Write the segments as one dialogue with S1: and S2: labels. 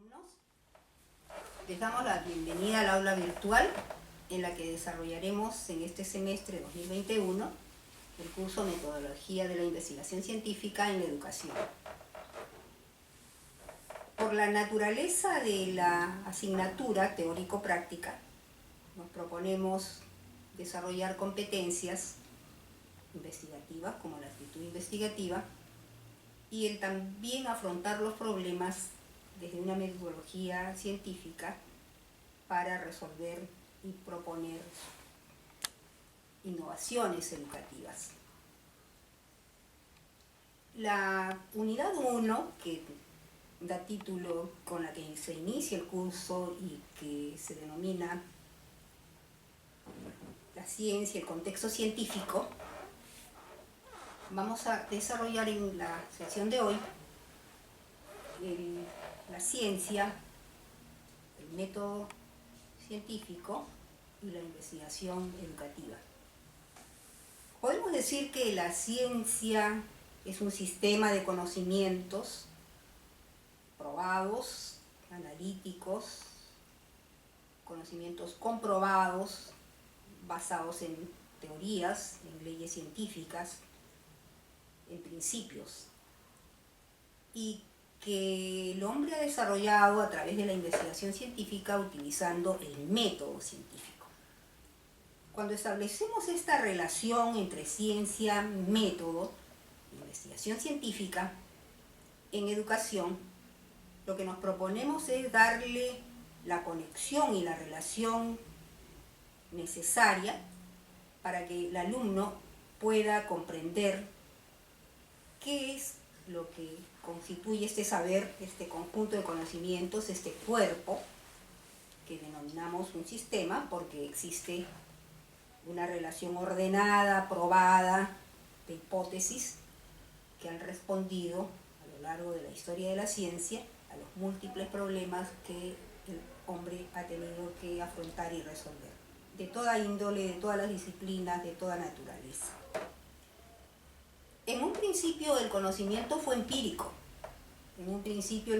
S1: alumnos, les damos la bienvenida al aula virtual en la que desarrollaremos en este semestre 2021 el curso Metodología de la Investigación Científica en la Educación. Por la naturaleza de la asignatura teórico-práctica, nos proponemos desarrollar competencias investigativas como la actitud investigativa y el también afrontar los problemas desde una metodología científica para resolver y proponer innovaciones educativas. La unidad 1, que da título con la que se inicia el curso y que se denomina la ciencia, el contexto científico, vamos a desarrollar en la sesión de hoy la ciencia, el método científico y la investigación educativa. Podemos decir que la ciencia es un sistema de conocimientos probados, analíticos, conocimientos comprobados, basados en teorías, en leyes científicas, en principios, y que el hombre ha desarrollado a través de la investigación científica utilizando el método científico. Cuando establecemos esta relación entre ciencia, método, investigación científica, en educación, lo que nos proponemos es darle la conexión y la relación necesaria para que el alumno pueda comprender qué es lo que constituye este saber, este conjunto de conocimientos, este cuerpo que denominamos un sistema porque existe una relación ordenada, probada, de hipótesis que han respondido a lo largo de la historia de la ciencia a los múltiples problemas que el hombre ha tenido que afrontar y resolver, de toda índole, de todas las disciplinas, de toda naturaleza. En un principio el conocimiento fue empírico, en un principio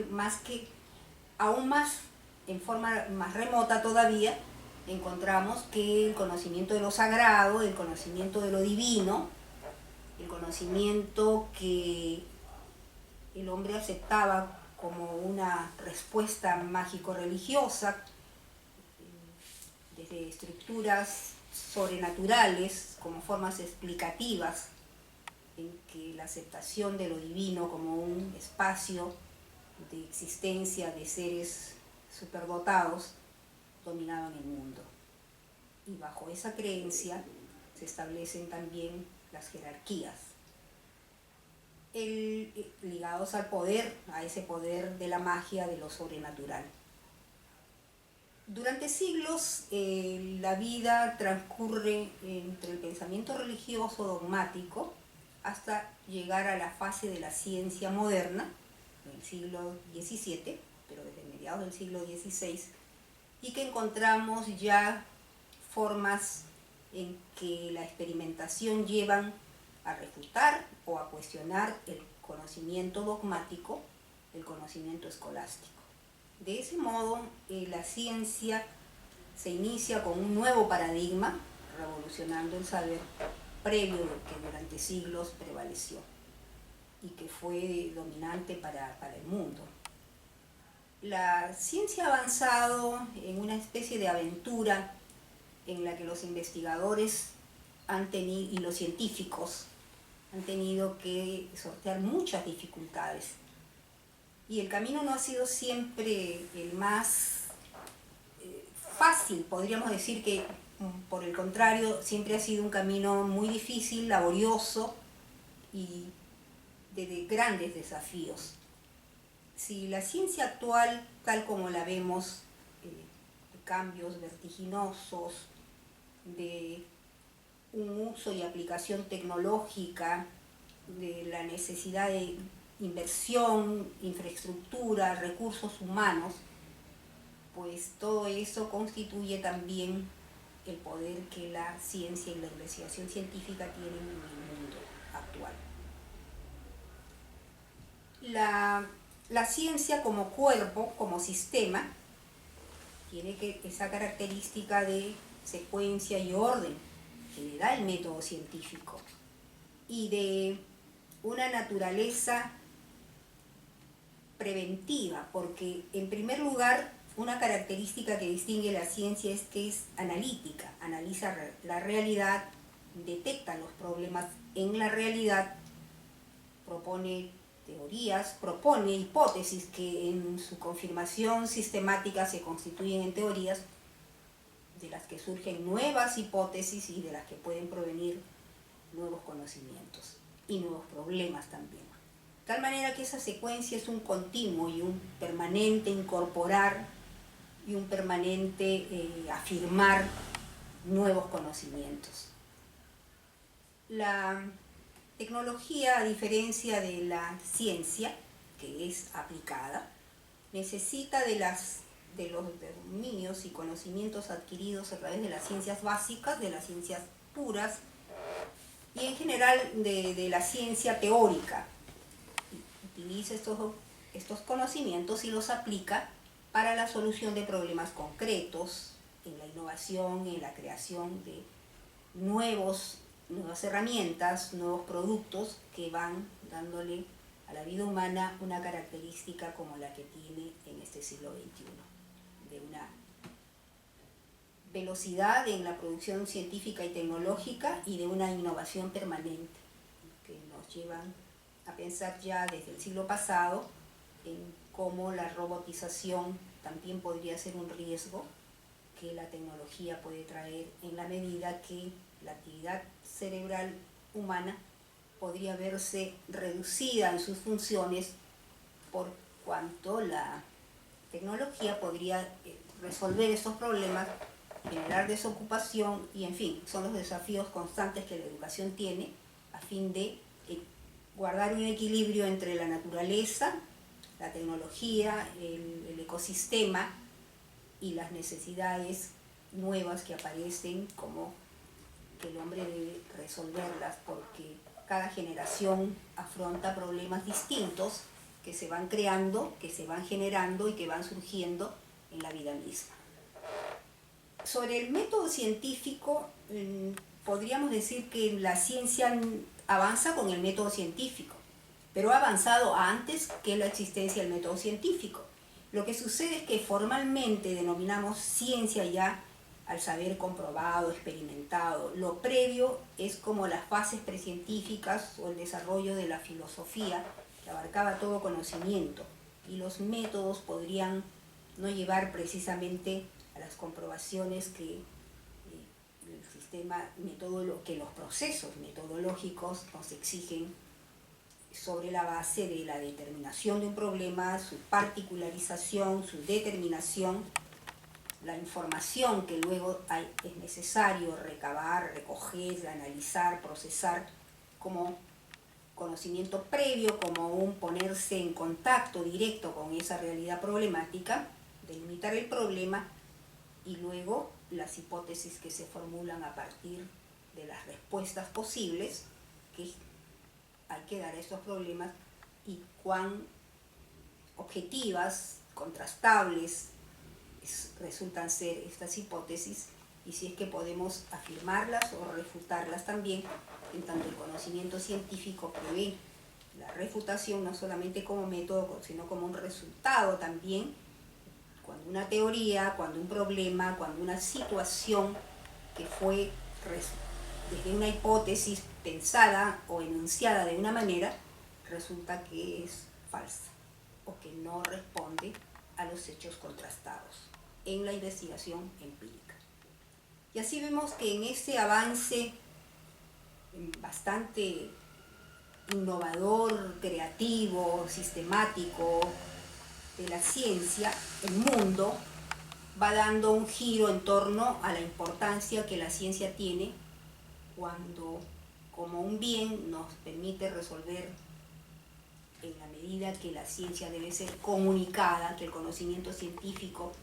S1: aún más, en forma más remota todavía, encontramos que el conocimiento de lo sagrado, el conocimiento de lo divino, el conocimiento que el hombre aceptaba como una respuesta mágico-religiosa, desde estructuras sobrenaturales como formas explicativas, en que la aceptación de lo divino como un espacio de existencia de seres superdotados dominaban el mundo. Y bajo esa creencia se establecen también las jerarquías, ligados al poder, a ese poder de la magia, de lo sobrenatural. Durante siglos la vida transcurre entre el pensamiento religioso dogmático hasta llegar a la fase de la ciencia moderna, en el siglo XVII, pero desde mediados del siglo XVI, y que encontramos ya formas en que la experimentación llevan a refutar o a cuestionar el conocimiento dogmático, el conocimiento escolástico. De ese modo, la ciencia se inicia con un nuevo paradigma, revolucionando el saber previo que durante siglos prevaleció y que fue dominante para el mundo. La ciencia ha avanzado en una especie de aventura en la que los investigadores y los científicos han tenido que sortear muchas dificultades. Y el camino no ha sido siempre el más fácil, podríamos decir que por el contrario, siempre ha sido un camino muy difícil, laborioso y de grandes desafíos. Si la ciencia actual, tal como la vemos, de cambios vertiginosos, de un uso y aplicación tecnológica, de la necesidad de inversión, infraestructura, recursos humanos, pues todo eso constituye también el poder que la ciencia y la investigación científica tienen en el mundo actual. La La ciencia como cuerpo, como sistema, tiene esa característica de secuencia y orden que le da el método científico, y de una naturaleza preventiva, porque en primer lugar una característica que distingue la ciencia es que es analítica, analiza la realidad, detecta los problemas en la realidad, propone teorías, propone hipótesis que en su confirmación sistemática se constituyen en teorías, de las que surgen nuevas hipótesis y de las que pueden provenir nuevos conocimientos y nuevos problemas también. De tal manera que esa secuencia es un continuo y un permanente incorporar y un permanente afirmar nuevos conocimientos. La tecnología, a diferencia de la ciencia, que es aplicada, necesita de los dominios y conocimientos adquiridos a través de las ciencias básicas, de las ciencias puras y en general de la ciencia teórica. Utiliza estos conocimientos y los aplica para la solución de problemas concretos, en la innovación, en la creación de nuevas herramientas, nuevos productos que van dándole a la vida humana una característica como la que tiene en este siglo XXI, de una velocidad en la producción científica y tecnológica y de una innovación permanente que nos llevan a pensar ya desde el siglo pasado en cómo la robotización también podría ser un riesgo que la tecnología puede traer, en la medida que la actividad cerebral humana podría verse reducida en sus funciones por cuanto la tecnología podría resolver estos problemas, generar desocupación y, en fin, son los desafíos constantes que la educación tiene a fin de guardar un equilibrio entre la naturaleza, la tecnología, el ecosistema y las necesidades nuevas que aparecen, como que el hombre debe resolverlas porque cada generación afronta problemas distintos que se van creando, que se van generando y que van surgiendo en la vida misma. Sobre el método científico, podríamos decir que la ciencia avanza con el método científico, pero ha avanzado antes que la existencia del método científico. Lo que sucede es que formalmente denominamos ciencia ya al saber comprobado, experimentado. Lo previo es como las fases precientíficas o el desarrollo de la filosofía, que abarcaba todo conocimiento, y los métodos podrían no llevar precisamente a las comprobaciones que el sistema que los procesos metodológicos nos exigen sobre la base de la determinación de un problema, su particularización, su determinación, la información que luego es necesario recabar, recoger, analizar, procesar como conocimiento previo, como un ponerse en contacto directo con esa realidad problemática, delimitar el problema y luego las hipótesis que se formulan a partir de las respuestas posibles que hay que dar a estos problemas y cuán objetivas, contrastables resultan ser estas hipótesis y si es que podemos afirmarlas o refutarlas también, en tanto el conocimiento científico prevé la refutación no solamente como método, sino como un resultado también, cuando una teoría, cuando un problema, cuando una situación que fue desde una hipótesis pensada o enunciada de una manera, resulta que es falsa o que no responde a los hechos contrastados en la investigación empírica. Y así vemos que en ese avance bastante innovador, creativo, sistemático de la ciencia, el mundo va dando un giro en torno a la importancia que la ciencia tiene cuando, como un bien, nos permite resolver en la medida que la ciencia debe ser comunicada, que el conocimiento científico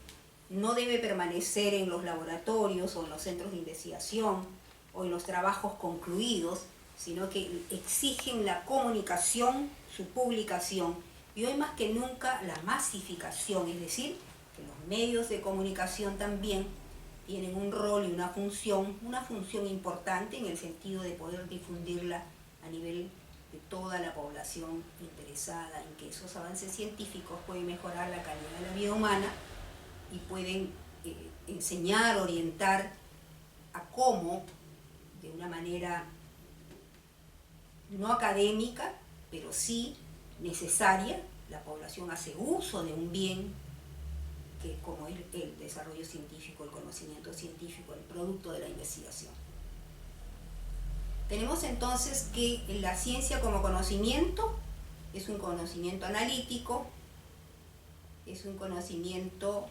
S1: no debe permanecer en los laboratorios o en los centros de investigación o en los trabajos concluidos, sino que exigen la comunicación, su publicación Y hoy más que nunca la masificación, es decir, que los medios de comunicación también tienen un rol y una función importante en el sentido de poder difundirla a nivel de toda la población interesada en que esos avances científicos pueden mejorar la calidad de la vida humana y pueden enseñar, orientar a cómo, de una manera no académica, pero sí necesaria, la población hace uso de un bien que como es el desarrollo científico, el conocimiento científico, el producto de la investigación. Tenemos entonces que la ciencia como conocimiento es un conocimiento analítico, es un conocimiento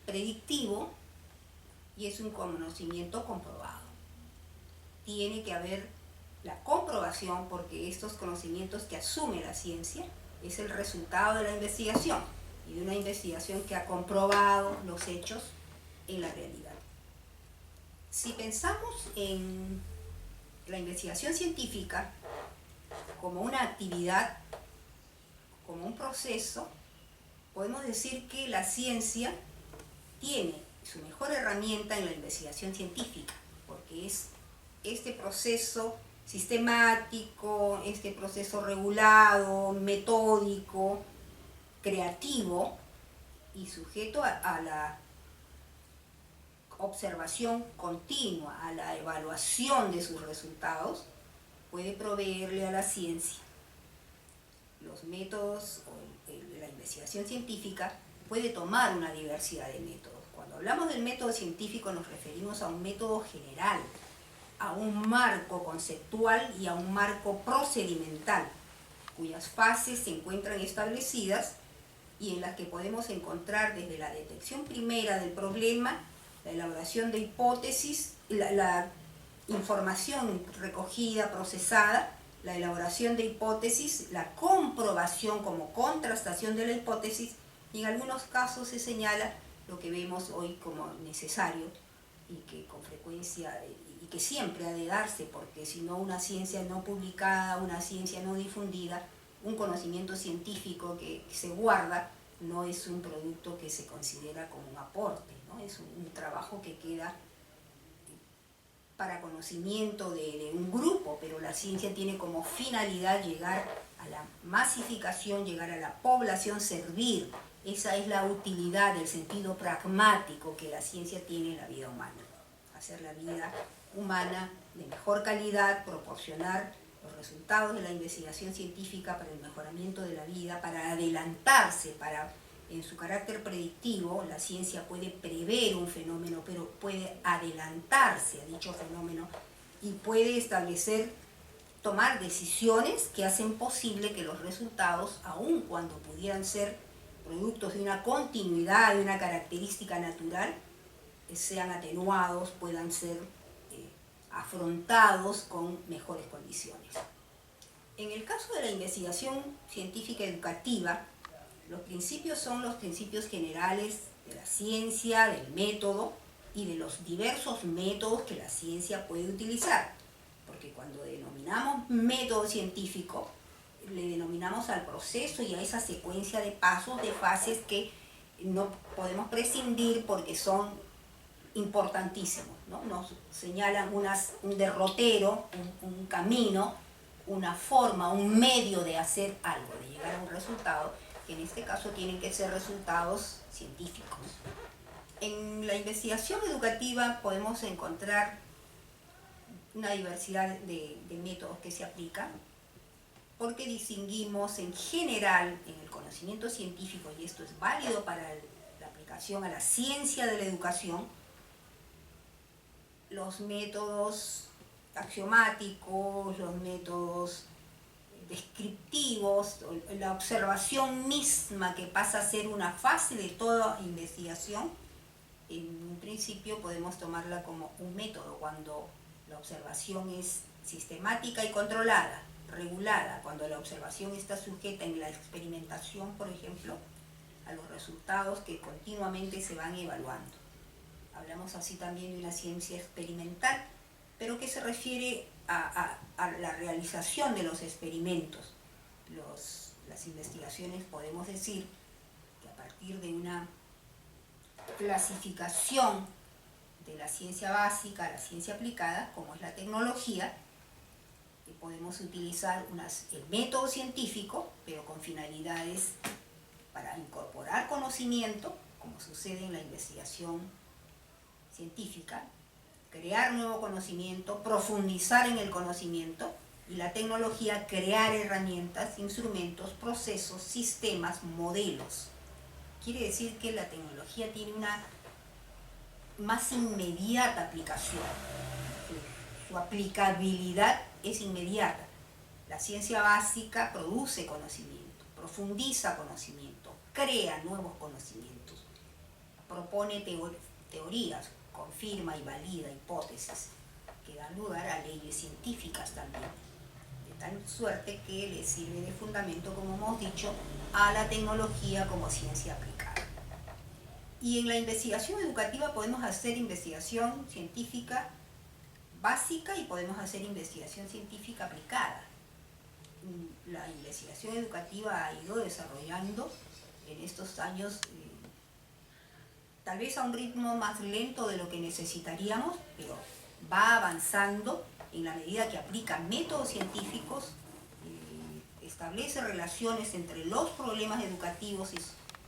S1: predictivo y es un conocimiento comprobado. Tiene que haber la comprobación porque estos conocimientos que asume la ciencia es el resultado de la investigación y de una investigación que ha comprobado los hechos en la realidad. Si pensamos en la investigación científica como una actividad, como un proceso, podemos decir que la ciencia tiene su mejor herramienta en la investigación científica, porque es este proceso sistemático, este proceso regulado, metódico, creativo y sujeto a la observación continua, a la evaluación de sus resultados, puede proveerle a la ciencia los métodos o la investigación científica puede tomar una diversidad de métodos. Cuando hablamos del método científico nos referimos a un método general, a un marco conceptual y a un marco procedimental, cuyas fases se encuentran establecidas y en las que podemos encontrar desde la detección primera del problema, la elaboración de hipótesis, la información recogida, procesada, la elaboración de hipótesis, la comprobación como contrastación de la hipótesis y en algunos casos se señala lo que vemos hoy como necesario y que con frecuencia y que siempre ha de darse, porque si no una ciencia no publicada, una ciencia no difundida, un conocimiento científico que se guarda no es un producto que se considera como un aporte, ¿no? Es un trabajo que queda para conocimiento de un grupo, pero la ciencia tiene como finalidad llegar a la masificación, llegar a la población, servir. Esa es la utilidad, el sentido pragmático que la ciencia tiene en la vida humana. Hacer la vida humana de mejor calidad, proporcionar los resultados de la investigación científica para el mejoramiento de la vida, para adelantarse, en su carácter predictivo, la ciencia puede prever un fenómeno, pero puede adelantarse a dicho fenómeno y puede establecer, tomar decisiones que hacen posible que los resultados, aun cuando pudieran ser productos de una continuidad, de una característica natural, sean atenuados, puedan ser afrontados con mejores condiciones. En el caso de la investigación científica educativa, los principios son los principios generales de la ciencia, del método y de los diversos métodos que la ciencia puede utilizar. Porque cuando denominamos método científico, le denominamos al proceso y a esa secuencia de pasos, de fases que no podemos prescindir porque son importantísimos, ¿no? Nos señalan un derrotero, un camino, una forma, un medio de hacer algo, de llegar a un resultado, que en este caso tienen que ser resultados científicos. En la investigación educativa podemos encontrar una diversidad de métodos que se aplican, porque distinguimos en general en el conocimiento científico, y esto es válido para la aplicación a la ciencia de la educación, los métodos axiomáticos, los métodos descriptivos, la observación misma que pasa a ser una fase de toda investigación. En un principio podemos tomarla como un método cuando la observación es sistemática y controlada, regulada, cuando la observación está sujeta en la experimentación, por ejemplo, a los resultados que continuamente se van evaluando. Hablamos así también de una ciencia experimental, pero que se refiere a la realización de los experimentos, Las investigaciones, podemos decir que a partir de una clasificación de la ciencia básica a la ciencia aplicada, como es la tecnología, podemos utilizar el método científico, pero con finalidades para incorporar conocimiento, como sucede en la investigación científica, crear nuevo conocimiento, profundizar en el conocimiento, y la tecnología, crear herramientas, instrumentos, procesos, sistemas, modelos. Quiere decir que la tecnología tiene una más inmediata aplicación. Su aplicabilidad es inmediata. La ciencia básica produce conocimiento, profundiza conocimiento, crea nuevos conocimientos, propone teorías, confirma y valida hipótesis que dan lugar a leyes científicas también, de tal suerte que le sirve de fundamento, como hemos dicho, a la tecnología como ciencia aplicada. Y en la investigación educativa podemos hacer investigación científica básica y podemos hacer investigación científica aplicada. La investigación educativa ha ido desarrollando en estos años, tal vez a un ritmo más lento de lo que necesitaríamos, pero va avanzando en la medida que aplica métodos científicos, establece relaciones entre los problemas educativos y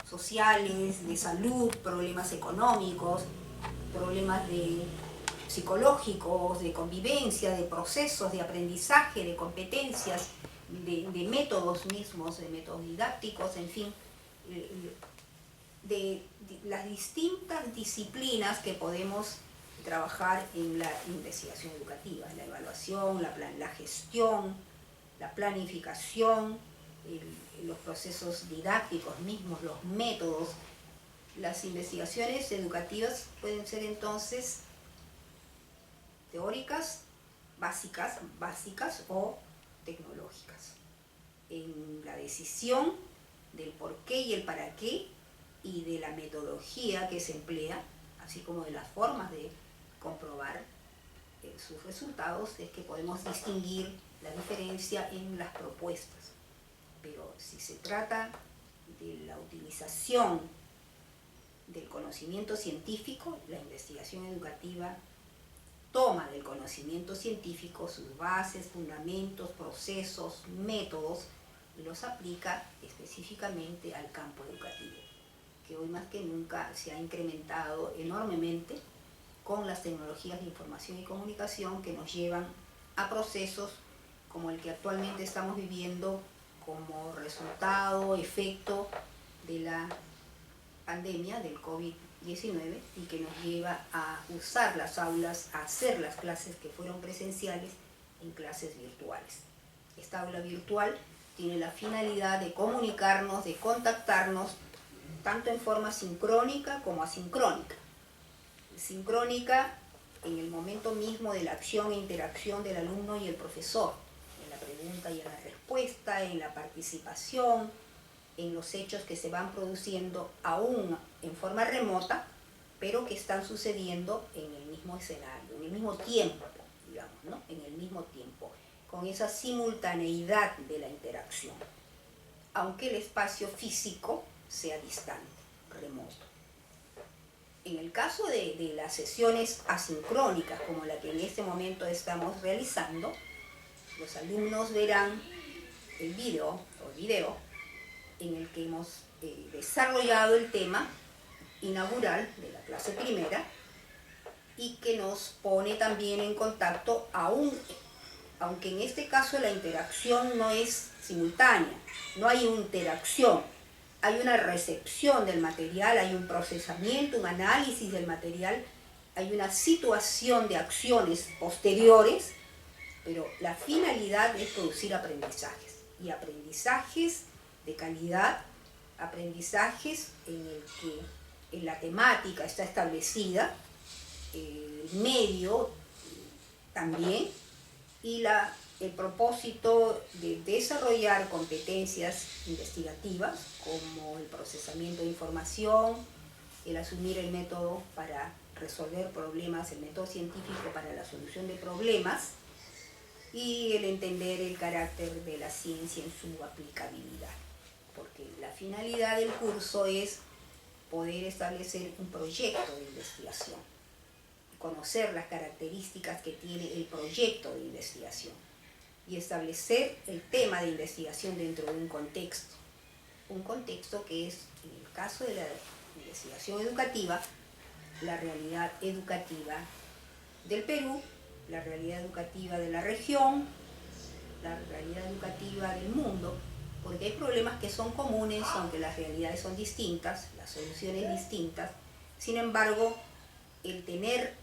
S1: sociales, de salud, problemas económicos, problemas psicológicos, de convivencia, de procesos, de aprendizaje, de competencias, de métodos mismos, de métodos didácticos, en fin, de las distintas disciplinas que podemos trabajar en la investigación educativa, la evaluación, la gestión, la planificación, los procesos didácticos mismos, los métodos. Las investigaciones educativas pueden ser entonces teóricas, básicas o tecnológicas. En la decisión del por qué y el para qué y de la metodología que se emplea, así como de las formas de comprobar sus resultados, es que podemos distinguir la diferencia en las propuestas. Pero si se trata de la utilización del conocimiento científico, la investigación educativa toma del conocimiento científico sus bases, fundamentos, procesos, métodos, y los aplica específicamente al campo educativo, que hoy más que nunca se ha incrementado enormemente con las tecnologías de información y comunicación, que nos llevan a procesos como el que actualmente estamos viviendo como resultado, efecto de la pandemia del COVID-19, y que nos lleva a usar las aulas, a hacer las clases que fueron presenciales en clases virtuales. Esta aula virtual tiene la finalidad de comunicarnos, de contactarnos, tanto en forma sincrónica como asincrónica. Sincrónica en el momento mismo de la acción e interacción del alumno y el profesor, en la pregunta y en la respuesta, en la participación, en los hechos que se van produciendo aún en forma remota, pero que están sucediendo en el mismo escenario, en el mismo tiempo, digamos, ¿no? En el mismo tiempo, con esa simultaneidad de la interacción, aunque el espacio físico sea distante, remoto. En el caso de las sesiones asincrónicas, como la que en este momento estamos realizando, los alumnos verán el video en el que hemos desarrollado el tema inaugural de la clase primera, y que nos pone también en contacto, aunque en este caso la interacción no es simultánea, no hay interacción, hay una recepción del material, hay un procesamiento, un análisis del material, hay una situación de acciones posteriores, pero la finalidad es producir aprendizajes, y aprendizajes de calidad, aprendizajes en el que la temática está establecida, el medio también, y el propósito de desarrollar competencias investigativas como el procesamiento de información, el asumir el método para resolver problemas, el método científico para la solución de problemas, y el entender el carácter de la ciencia en su aplicabilidad. porque la finalidad del curso es poder establecer un proyecto de investigación, conocer las características que tiene el proyecto de investigación y establecer el tema de investigación dentro de un contexto que es, en el caso de la investigación educativa, la realidad educativa del Perú, la realidad educativa de la región, la realidad educativa del mundo, porque hay problemas que son comunes, aunque las realidades son distintas, las soluciones distintas. Sin embargo, el tener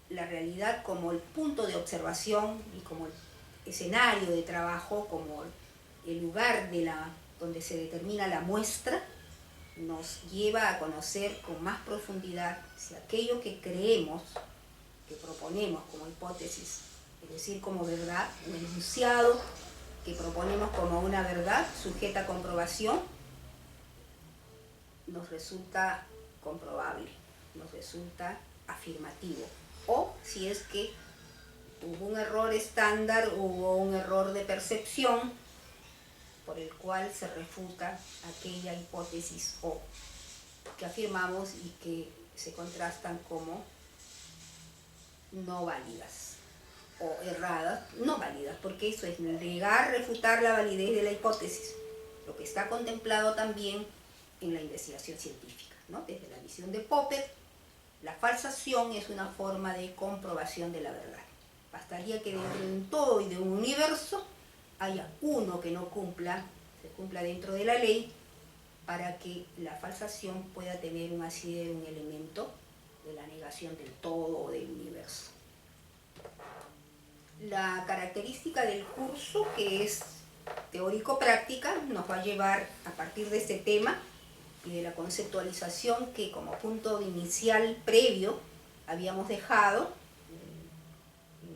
S1: la realidad como el punto de observación y como el escenario de trabajo, como el lugar donde se determina la muestra, nos lleva a conocer con más profundidad si aquello que creemos, que proponemos como hipótesis, es decir, como verdad, un enunciado que proponemos como una verdad sujeta a comprobación, nos resulta comprobable, nos resulta afirmativo. O si es que hubo un error estándar, hubo un error de percepción por el cual se refuta aquella hipótesis o que afirmamos y que se contrastan como no válidas o erradas, no válidas, porque eso es negar, refutar la validez de la hipótesis, lo que está contemplado también en la investigación científica, ¿no? Desde la visión de Popper, la falsación es una forma de comprobación de la verdad. Bastaría que dentro de un todo y de un universo haya uno que no se cumpla dentro de la ley, para que la falsación pueda tener un asidero, un elemento de la negación del todo o del universo. La característica del curso, que es teórico-práctica, nos va a llevar a partir de este tema y de la conceptualización que como punto inicial previo habíamos dejado,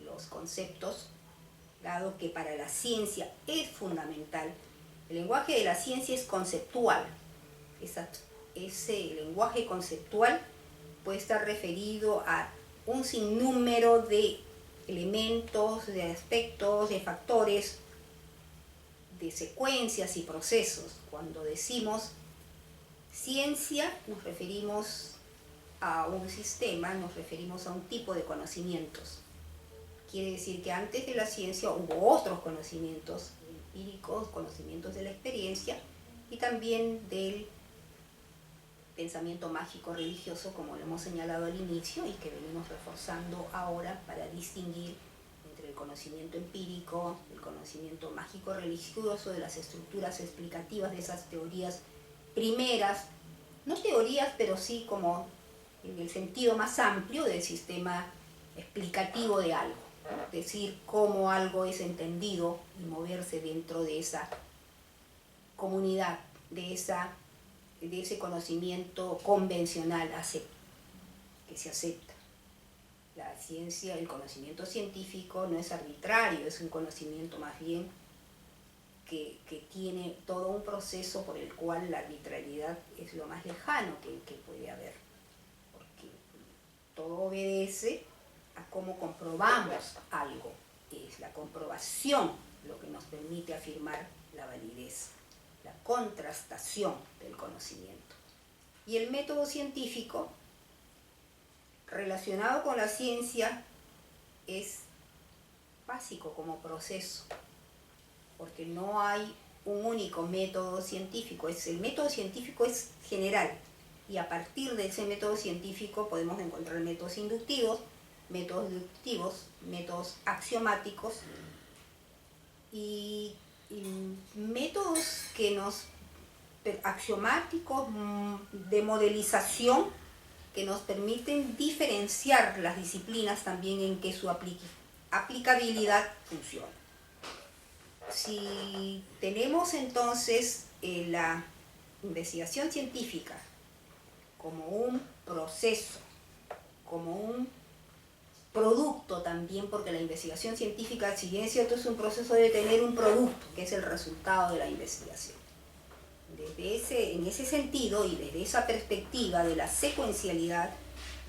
S1: los conceptos, dado que para la ciencia es fundamental. El lenguaje de la ciencia es conceptual. Ese lenguaje conceptual puede estar referido a un sinnúmero de elementos, de aspectos, de factores, de secuencias y procesos. Cuando decimos ciencia, nos referimos a un sistema, nos referimos a un tipo de conocimientos. Quiere decir que antes de la ciencia hubo otros conocimientos empíricos, conocimientos de la experiencia y también del pensamiento mágico religioso, como lo hemos señalado al inicio y que venimos reforzando ahora para distinguir entre el conocimiento empírico, el conocimiento mágico religioso, de las estructuras explicativas de esas teorías primeras, no teorías, pero sí como en el sentido más amplio del sistema explicativo de algo, ¿no? Decir cómo algo es entendido y moverse dentro de esa comunidad, de ese conocimiento convencional que se acepta. La ciencia, el conocimiento científico no es arbitrario, es un conocimiento más bien que tiene todo un proceso por el cual la arbitrariedad es lo más lejano que puede haber, porque todo obedece a cómo comprobamos algo. Es la comprobación lo que nos permite afirmar la validez, la contrastación del conocimiento. Y el método científico relacionado con la ciencia es básico como proceso, porque no hay un único método científico. El método científico es general y a partir de ese método científico podemos encontrar métodos inductivos, métodos deductivos, métodos axiomáticos y métodos axiomáticos de modelización que nos permiten diferenciar las disciplinas también en que su aplicabilidad funciona. Si tenemos entonces la investigación científica como un proceso, como un producto también, porque la investigación científica, si bien es cierto, es un proceso, debe tener un producto, que es el resultado de la investigación. En ese sentido y desde esa perspectiva de la secuencialidad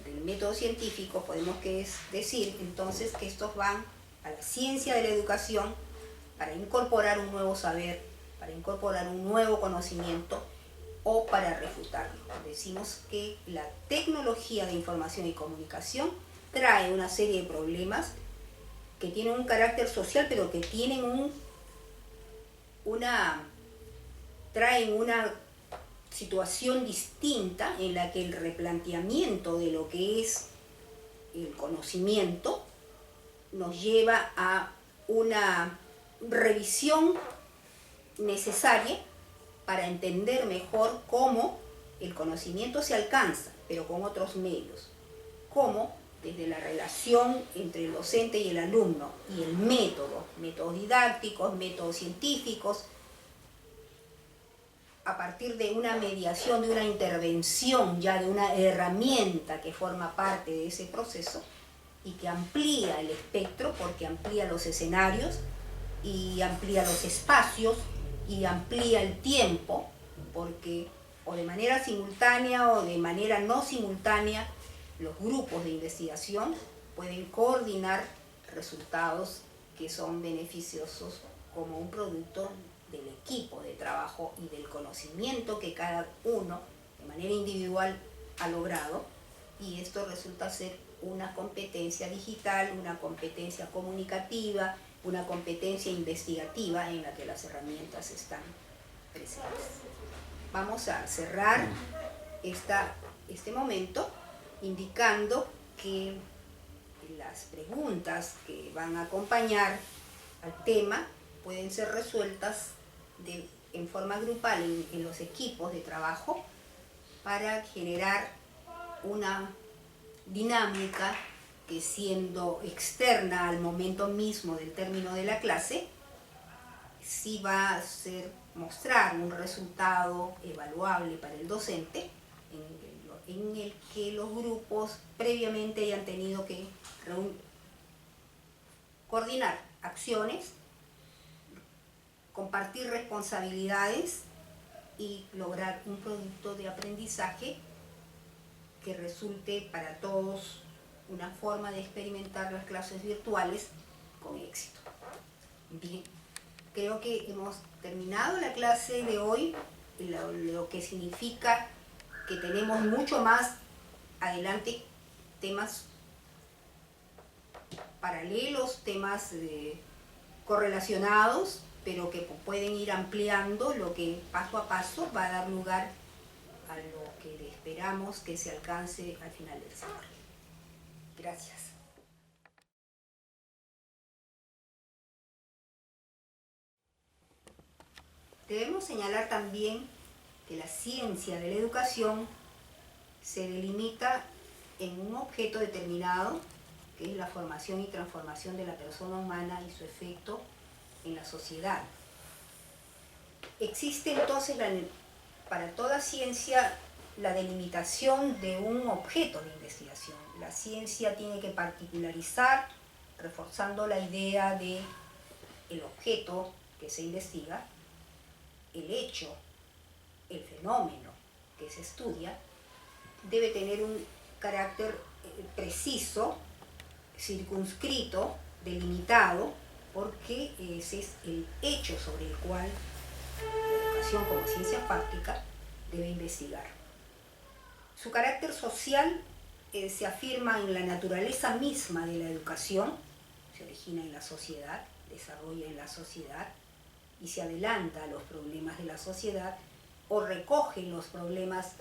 S1: del método científico, podemos decir entonces que estos van a la ciencia de la educación para incorporar un nuevo saber para incorporar un nuevo conocimiento o para refutarlo. Decimos que la tecnología de información y comunicación trae una serie de problemas que tienen un carácter social, pero que tienen traen una situación distinta en la que el replanteamiento de lo que es el conocimiento nos lleva a una revisión necesaria para entender mejor cómo el conocimiento se alcanza, pero con otros medios. Cómo desde la relación entre el docente y el alumno y el métodos didácticos, métodos científicos, a partir de una mediación, de una intervención, ya de una herramienta que forma parte de ese proceso y que amplía el espectro porque amplía los escenarios y amplía los espacios y amplía el tiempo, porque o de manera simultánea o de manera no simultánea los grupos de investigación pueden coordinar resultados que son beneficiosos como un producto del equipo de trabajo y del conocimiento que cada uno de manera individual ha logrado, y esto resulta ser una competencia digital, una competencia comunicativa, una competencia investigativa en la que las herramientas están presentes. Vamos a cerrar este momento indicando que las preguntas que van a acompañar al tema pueden ser resueltas en forma grupal en los equipos de trabajo para generar una dinámica que, siendo externa al momento mismo del término de la clase, sí va a mostrar un resultado evaluable para el docente en el que los grupos previamente hayan tenido que coordinar acciones, compartir responsabilidades y lograr un producto de aprendizaje que resulte para todos una forma de experimentar las clases virtuales con éxito. Bien, creo que hemos terminado la clase de hoy, lo que significa que tenemos mucho más adelante temas paralelos, temas correlacionados, pero que pueden ir ampliando, lo que paso a paso va a dar lugar a lo que esperamos que se alcance al final del ciclo. Gracias. Debemos señalar también que la ciencia de la educación se delimita en un objeto determinado, que es la formación y transformación de la persona humana y su efecto en la sociedad. Existe entonces para toda ciencia la delimitación de un objeto de investigación. La ciencia tiene que particularizar, reforzando la idea de el objeto que se investiga, el hecho, el fenómeno que se estudia, debe tener un carácter preciso, circunscrito, delimitado, porque ese es el hecho sobre el cual la educación como ciencia fáctica debe investigar. Su carácter social se afirma en la naturaleza misma de la educación, se origina en la sociedad, desarrolla en la sociedad y se adelanta a los problemas de la sociedad o recoge los problemas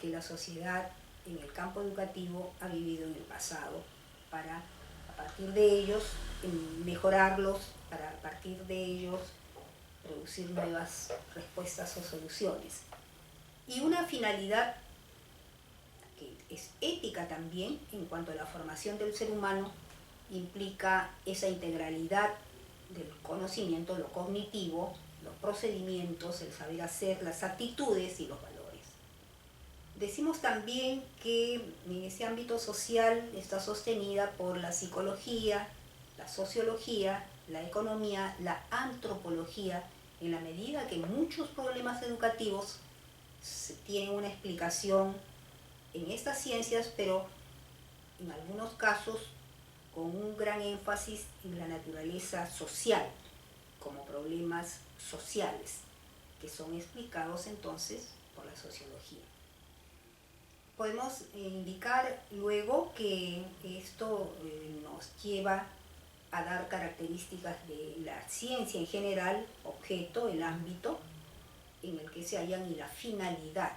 S1: que la sociedad en el campo educativo ha vivido en el pasado para, a partir de ellos, mejorarlos, para a partir de ellos producir nuevas respuestas o soluciones. Y una finalidad que es ética también en cuanto a la formación del ser humano implica esa integralidad del conocimiento, lo cognitivo, los procedimientos, el saber hacer, las actitudes y los valores. Decimos también que en ese ámbito social está sostenida por la psicología, la sociología, la economía, la antropología, en la medida que muchos problemas educativos tienen una explicación en estas ciencias, pero en algunos casos con un gran énfasis en la naturaleza social, como problemas sociales. que son explicados entonces por la sociología. Podemos indicar luego que esto nos lleva a dar características de la ciencia en general, objeto, el ámbito en el que se hallan y la finalidad.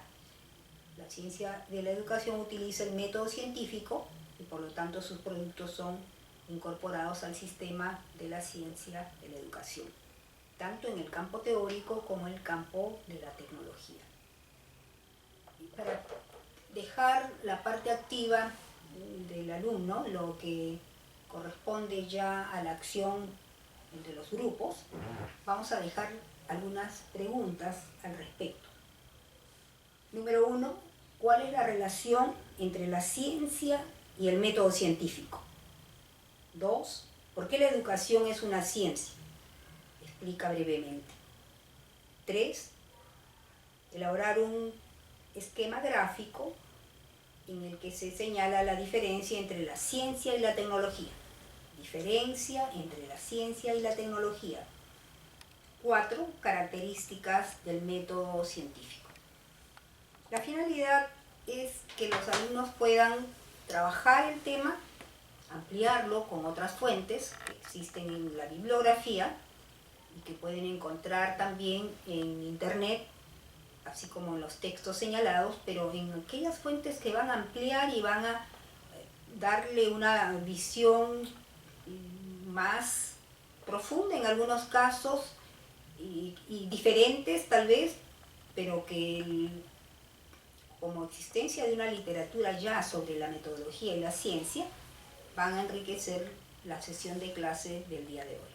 S1: La ciencia de la educación utiliza el método científico y por lo tanto sus productos son incorporados al sistema de la ciencia de la educación, tanto en el campo teórico como en el campo de la tecnología. Y para dejar la parte activa del alumno, lo que corresponde ya a la acción entre los grupos, vamos a dejar algunas preguntas al respecto. Número 1, ¿cuál es la relación entre la ciencia y el método científico? 2, ¿por qué la educación es una ciencia? Explica brevemente. 3, elaborar un esquema gráfico en el que se señala la diferencia entre la ciencia y la tecnología. Diferencia entre la ciencia y la tecnología. 4, características del método científico. La finalidad es que los alumnos puedan trabajar el tema, ampliarlo con otras fuentes que existen en la bibliografía y que pueden encontrar también en internet, así como en los textos señalados, pero en aquellas fuentes que van a ampliar y van a darle una visión más profunda en algunos casos y diferentes tal vez, pero que como existencia de una literatura ya sobre la metodología y la ciencia van a enriquecer la sesión de clase del día de hoy.